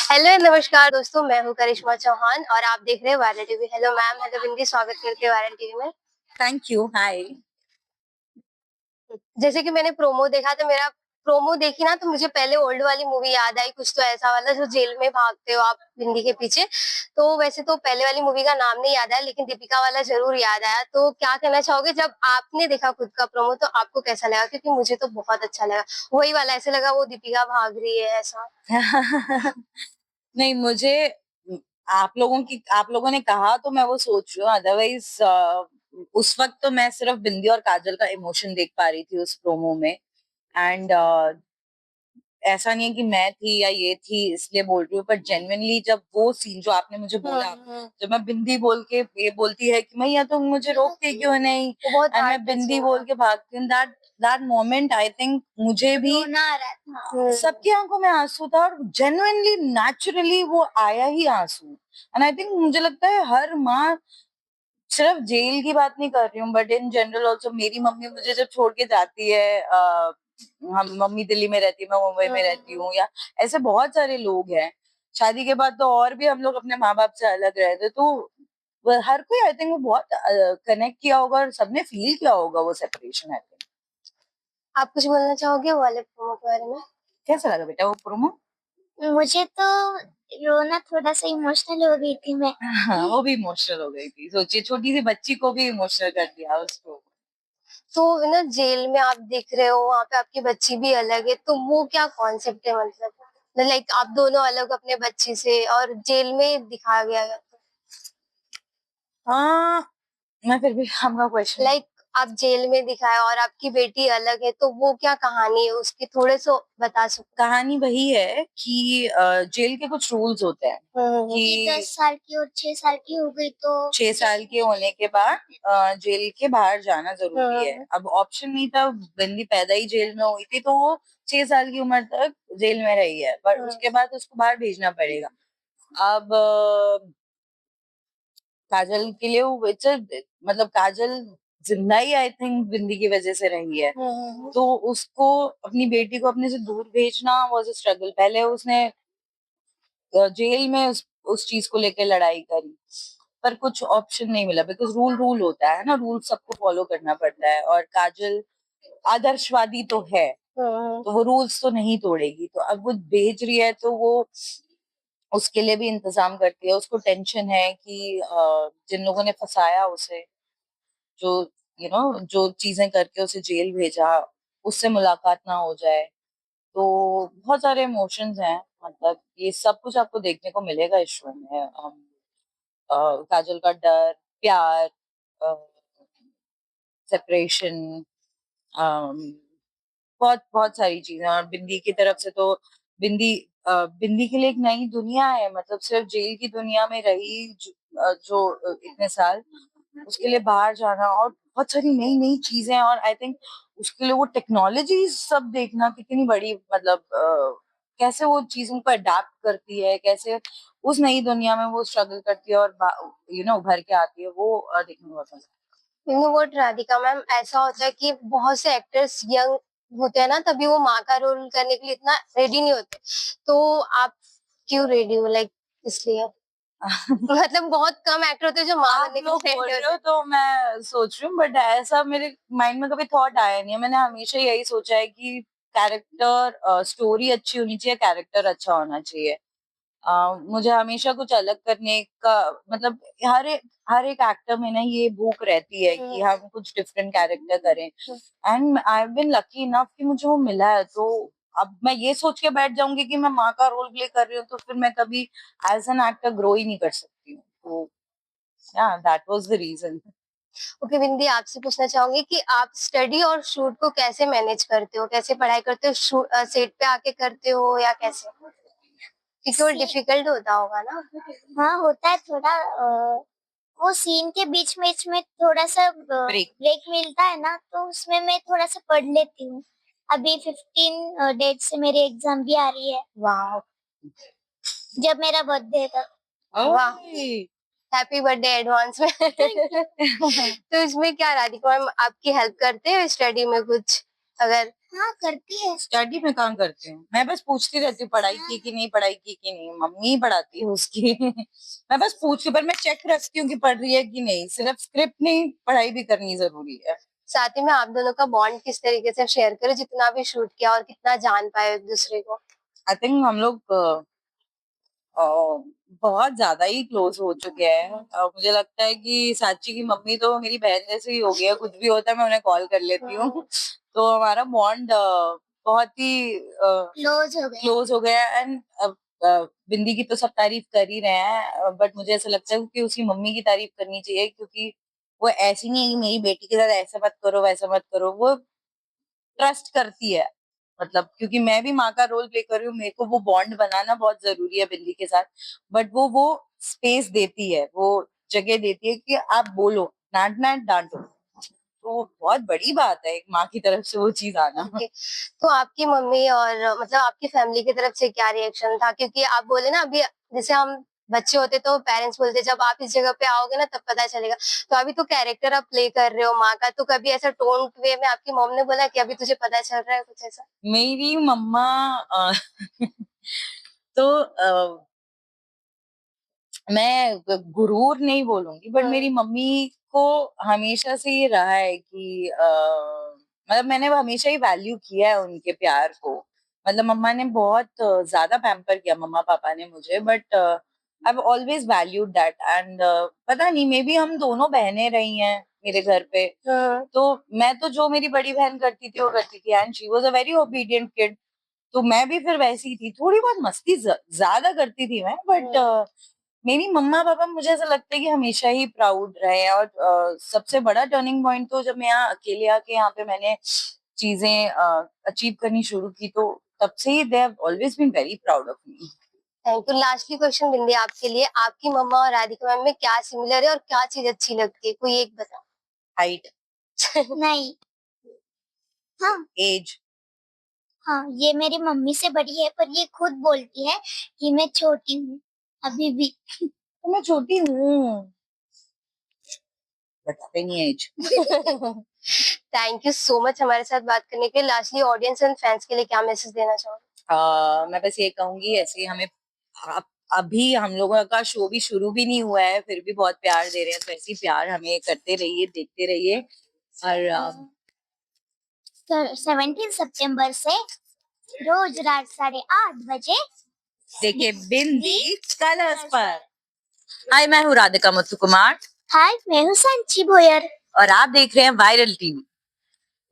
Hello नमस्कार दोस्तों, मैं हूँ करिश्मा चौहान और आप देख रहे हैं viral TV. Hello ma'am, hello Bindi, स्वागत करते हैं वायरल टीवी में। Thank you, hi. जैसे कि मैंने प्रोमो देखा तो मेरा प्रोमो देखी ना तो मुझे पहले ओल्ड वाली मूवी याद आई, कुछ तो ऐसा वाला जो जेल में भागते हो आप बिंदी के पीछे। तो वैसे तो पहले वाली मूवी का नाम नहीं याद आया, लेकिन दीपिका वाला ज़रूर याद आया। तो क्या कहना चाहोगे जब आपने देखा खुद का प्रोमो तो आपको कैसा लगा? क्योंकि मुझे तो बहुत अच्छा लगा। वही वाला ऐसे लगा वो दीपिका भाग रही है ऐसा। नहीं मुझे आप लोगों ने कहा तो मैं वो सोच रही हूँ। अदरवाइज उस वक्त तो मैं सिर्फ बिंदी और काजल का इमोशन देख पा रही थी उस प्रोमो में। एंड ऐसा नहीं है कि मैं थी या ये थी इसलिए बोल रही हूँ, पर जेन्युइनली जब वो सीन जो आपने मुझे हुँ, बोला, हुँ। जब मैं बिंदी बोल के ये बोलती है कि मैया तुम मुझे रोकते क्यों नहीं, वो बहुत एंड हार्ट मैं बिंदी टचिंग बोल था। के भागती हूँ, that that moment I think मुझे भी रोना आ रहा था। हुँ। सबकी आंखों में आंसू था और जेन्युइनली नेचुरली वो आया ही आंसू। एंड आई थिंक मुझे लगता है हर माँ, सिर्फ जेल की बात नहीं कर रही हूँ बट इन जनरल ऑल्सो, मेरी मम्मी मुझे जब छोड़ के जाती है, हम मम्मी दिल्ली में रहती है, मैं मुंबई हुँ, में हुँ, रहती हुँ। हूँ, या ऐसे बहुत सारे लोग हैं। शादी के बाद तो और भी हम लोग अपने माँ बाप से अलग रहे थे, तो हर कोई आई थिंक वो बहुत कनेक्ट किया होगा और सबने फील किया होगा वो सेपरेशन। आई थिंक आप कुछ बोलना चाहोगे वो वाले प्रोमो के बारे में? कैसा लगा बेटा वो प्रोमो? मुझे तो रोना थोड़ा-सा इमोशनल हो गई थी मैं। हाँ, वो भी इमोशनल हो गई थी। सोचिए छोटी सी बच्ची को भी इमोशनल कर दिया उसको। तो ना जेल में आप दिख रहे हो, वहाँ पे आपकी बच्ची भी अलग है, तो वो क्या कॉन्सेप्ट है मतलब? लाइक आप दोनों अलग अपने बच्चे से और जेल में दिखाया गया है। हाँ, मैं फिर भी आपका क्वेश्चन। लाइक आप जेल में दिखाया और आपकी बेटी अलग है, तो वो क्या कहानी है उसकी थोड़े सो बता सको? कहानी वही है कि जेल के कुछ रूल्स होते हैं हुँ, कि कि 10 साल की और 6 साल की हो गई तो 6 साल के होने के बाद जेल के बाहर जाना जरूरी है। हुँ, अब ऑप्शन नहीं था, बंदी पैदा ही जेल में हुई थी तो वो 6 साल की उम्र तक जेल में रही है, पर हुँ, उसके बाद उसको बाहर भेजना पड़ेगा। अब काजल के लिए वो मतलब काजल जिंदा ही आई थिंक बिंदी की वजह से रही है, हुँ, हुँ, तो उसको अपनी बेटी को अपने से दूर भेजना वाज अ स्ट्रगल। पहले उसने जेल में उस चीज को लेकर लड़ाई करी, पर कुछ ऑप्शन नहीं मिला, बिकॉज रूल रूल होता है ना, रूल सबको फॉलो करना पड़ता है, और काजल आदर्शवादी तो है, हुँ, तो वो रूल्स तो नहीं तोड़ेगी। तो अब वो भेज रही है तो वो उसके लिए भी इंतजाम करती है। उसको टेंशन है कि जिन लोगों ने फंसाया उसे, जो जो चीजें करके उसे जेल भेजा, उससे मुलाकात ना हो जाए। तो बहुत सारे इमोशंस हैं, मतलब ये सब कुछ आपको देखने को मिलेगा इस शो में। काजल का डर, प्यार, सेपरेशन, बहुत बहुत सारी चीजें। और बिंदी की तरफ से तो बिंदी बिंदी के लिए एक नई दुनिया है, मतलब सिर्फ जेल की दुनिया में रही इतने साल, उसके लिए बाहर जाना और बहुत सारी नई नई चीजें, और आई थिंक उसके लिए वो टेक्नोलॉजी सब देखना कितनी बड़ी, मतलब कैसे वो चीजों को अडाप्ट करती है, कैसे उस नई दुनिया में वो स्ट्रगल करती है और उभर के आती है, वो देखने में बहुत मजा you know what Radhika ma'am, ऐसा होता है कि बहुत से एक्टर्स यंग होते हैं ना तभी वो माँ का रोल करने के लिए इतना रेडी नहीं होते। तो आप क्यों रेडी हो लाइक इसलिए? आता। मतलब बहुत कम एक्टर होते हैं जो माँ आप बनने के लोग लिए बोल रेडी रहे होते हो हैं। तो मैं सोच रही हूँ, बट ऐसा मेरे माइंड में कभी थॉट आया नहीं है। मैंने हमेशा यही सोचा है कि कैरेक्टर स्टोरी अच्छी होनी चाहिए, कैरेक्टर अच्छा होना चाहिए। मुझे हमेशा कुछ अलग करने का, मतलब हर एक एक्टर में ना ये भूख रहती है कि हुँ, हम कुछ डिफरेंट कैरेक्टर करें, हुँ। And I have been lucky enough कि मुझे वो मिला है। तो अब मैं ये सोच के बैठ जाऊंगी कि मैं माँ का रोल प्ले कर रही हूँ तो फिर मैं कभी एज एन एक्टर ग्रो ही नहीं कर सकती हूँ। तो yeah, that was the reason. Okay Bindi, आपसे पूछना चाहूंगी कि आप स्टडी और शूट को कैसे मैनेज करते हो? कैसे पढ़ाई करते हो? सेट पे आके करते हो या कैसे? क्योंकि वो डिफिकल्ट होता होगा ना? हाँ, होता है थोड़ा वो सीन के बीच में थोड़ा-सा Break. ब्रेक मिलता है ना, तो उसमें मैं थोड़ा-सा पढ़ लेती हूँ। अभी 15 डेट से मेरी एग्ज़ाम भी आ रही है, वाह! जब मेरा बर्थडे है तब। वाह! ओह! हैप्पी बर्थडे एडवांस में। Thank you. तो इसमें क्या राधिका मैम आपकी हेल्प करते हैं स्टडी में कुछ? अगर हाँ करती है। स्टडी में काम करती हूँ, मैं बस पूछती रहती हूँ पढ़ाई की कि नहीं, पढ़ाई की कि नहीं, मम्मी ही पढ़ाती है उसकी मैं बस पूछती हूँ, पर मैं चेक रखती हूँ कि पढ़ रही है कि नहीं, सिर्फ स्क्रिप्ट नहीं, पढ़ाई भी करनी जरूरी है। साथ ही में आप दोनों का बॉन्ड किस तरीके से शेयर करो, जितना भी शूट किया और कितना जान पाए एक दूसरे को? आई थिंक हम लोग अ, बहुत ज्यादा ही क्लोज हो चुके हैं। मुझे लगता है कि साची की मम्मी तो मेरी बहन जैसे ही हो गई है, कुछ भी होता है मैं उन्हें कॉल कर लेती हूँ तो हमारा बॉन्ड बहुत ही क्लोज हो गए। क्लोज हो गया। एंड बिंदी की तो सब तारीफ कर ही रहे हैं, बट मुझे ऐसा लगता है कि उसकी मम्मी की तारीफ करनी चाहिए, क्योंकि वो ऐसी नहीं है कि मेरी बेटी के साथ ऐसा मत करो वैसा मत करो, वो ट्रस्ट करती है। मतलब क्योंकि मैं भी माँ का रोल प्ले कर रही हूँ, मेरे को वो बॉन्ड बनाना बहुत जरूरी है बिल्ली के साथ, बट वो स्पेस देती है, वो जगह देती है कि आप बोलो, डांटना है डांटो। तो वो बहुत बड़ी बात है एक माँ की तरफ से वो चीज आना। ओके, तो आपकी मम्मी और मतलब आपकी फैमिली की तरफ से क्या रिएक्शन था? क्योंकि आप बोले ना अभी, जैसे हम बच्चे होते तो पेरेंट्स बोलते जब आप इस जगह पे आओगे ना तब पता चलेगा। तो अभी तो कैरेक्टर आप प्ले कर रहे हो माँ का, तो कभी ऐसा टोन वे में आपकी मॉम ने बोला कि अभी तुझे पता चल रहा है कुछ ऐसा? मेरी मम्मा तो मैं गुरूर नहीं बोलूंगी, बट मेरी मम्मी को हमेशा से ये रहा है कि मतलब मैंने हमेशा ही वैल्यू किया है उनके प्यार को। मतलब मम्मा ने बहुत ज्यादा पैम्पर किया, मम्मा पापा ने मुझे, but I have always valued that. And पता नहीं, मे बी हम दोनों बहनें रही हैं मेरे घर पे, तो मैं तो जो मेरी बड़ी बहन करती थी वो करती थी, and she was a very obedient kid. तो मैं भी फिर वैसी ही थी, थोड़ी बहुत मस्ती ज्यादा करती थी मैं, बट मेरी मम्मा पापा मुझे ऐसा लगता है कि हमेशा ही प्राउड रहे हैं। और सबसे बड़ा टर्निंग पॉइंट तो जब मैं यहाँ अकेले आके यहाँ पे मैंने चीजें अचीव करनी शुरू की, तो तब से ही they have always been very proud of me. Thank you. Lastly question Bindi आपके लिए, आपकी मम्मा और राधिका मैम में क्या सिमिलर है और क्या चीज अच्छी लगती है? कोई एक बताओ। हाइट। नहीं। हाँ एज। हाँ, ये मेरी मम्मी से बड़ी है, पर ये खुद बोलती है कि मैं छोटी हूँ अभी भी। तो मैं छोटी हूँ, बताते नहीं age. Thank you so much हमारे साथ बात करने के लिए। लास्टली ऑडियंस एंड फैंस के लिए क्या मैसेज देना चाहोगे? मैं बस ये कहूंगी, ऐसे हमें अभी हम लोगों का शो भी शुरू भी नहीं हुआ है, फिर भी बहुत प्यार दे रहे हैं, तो ऐसे ही प्यार हमें करते रहिए, देखते रहिए। और 17 सितंबर से रोज रात 8:30 बजे देखिए बिंदी कलर्स पर। हाय, मैं हूँ राधिका मुथु कुमार हाय, मैं हूँ सांची भोयर और आप देख रहे हैं वायरल टीवी।